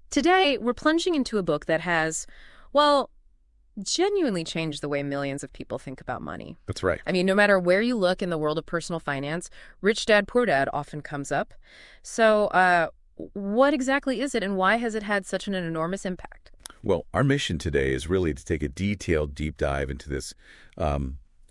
Today, we're plunging into a book that has, well, genuinely changed the way millions of people think about money. That's right. I mean, no matter where you look in the world of personal finance, Rich Dad Poor Dad often comes up. So, what exactly is it and why has it had such an enormous impact? Well, our mission today is really to take a detailed deep dive into this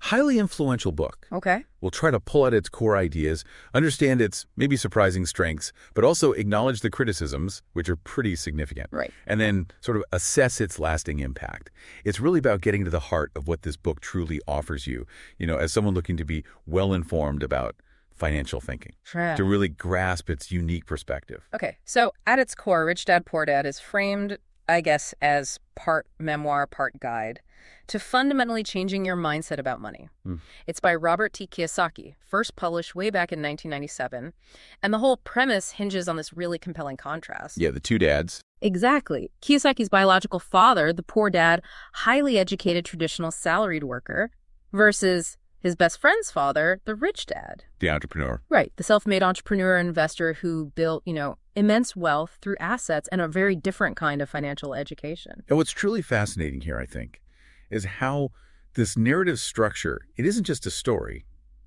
highly influential book. Okay. We'll try to pull out its core ideas, understand its maybe surprising strengths, but also acknowledge the criticisms, which are pretty significant, Right. and then sort of assess its lasting impact. It's really about getting to the heart of what this book truly offers you, as someone looking to be well-informed about financial thinking, Sure. to really grasp its unique perspective. Okay. So, at its core, Rich Dad Poor Dad is framed, I guess, as part memoir, part guide to fundamentally changing your mindset about money. Hmm. It's by Robert T. Kiyosaki, first published way back in 1997, and the whole premise hinges on this really compelling contrast. Yeah, the two dads. Exactly. Kiyosaki's biological father, the poor dad, highly educated traditional salaried worker, versus his best friend's father, the rich dad. The entrepreneur. Right, the self-made entrepreneur investor who built, immense wealth through assets and a very different kind of financial education. And what's truly fascinating here, I think, is how this narrative structure, it isn't just a story,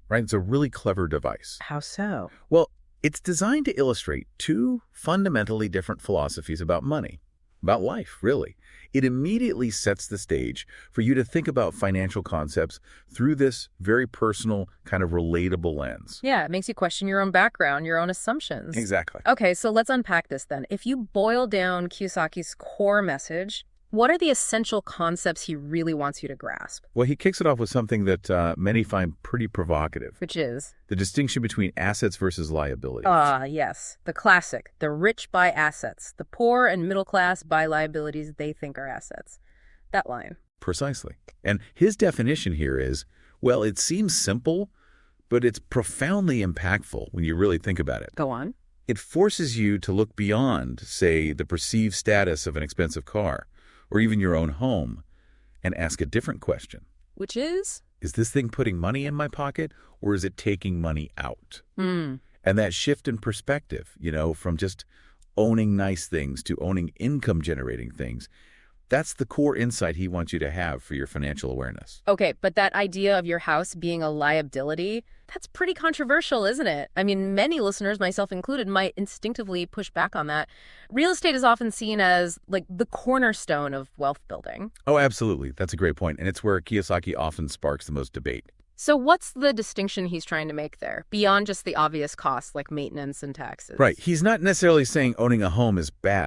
right? It's a really clever device. How so? Well, it's designed to illustrate two fundamentally different philosophies about money, about life, really. It immediately sets the stage for you to think about financial concepts through this very personal, kind of relatable lens. Yeah, it makes you question your own background, your own assumptions. Exactly. Okay, so let's unpack this then. If you boil down Kiyosaki's core message, what are the essential concepts he really wants you to grasp? Well, he kicks it off with something that many find pretty provocative. Which is? The distinction between assets versus liabilities. Yes. The classic. The rich buy assets. The poor and middle class buy liabilities they think are assets. That line. Precisely. And his definition here is, well, it seems simple, but it's profoundly impactful when you really think about it. Go on. It forces you to look beyond, say, the perceived status of an expensive car, or even your own home, and ask a different question. Which is? Is this thing putting money in my pocket, or is it taking money out? And that shift in perspective, from just owning nice things to owning income-generating things, that's the core insight he wants you to have for your financial awareness. Okay, but that idea of your house being a liability, that's pretty controversial, isn't it? I mean, many listeners, myself included, might instinctively push back on that. Real estate is often seen as like the cornerstone of wealth building. Oh, absolutely. That's a great point. And it's where Kiyosaki often sparks the most debate. So what's the distinction he's trying to make there, beyond just the obvious costs like maintenance and taxes? Right. He's not necessarily saying owning a home is bad.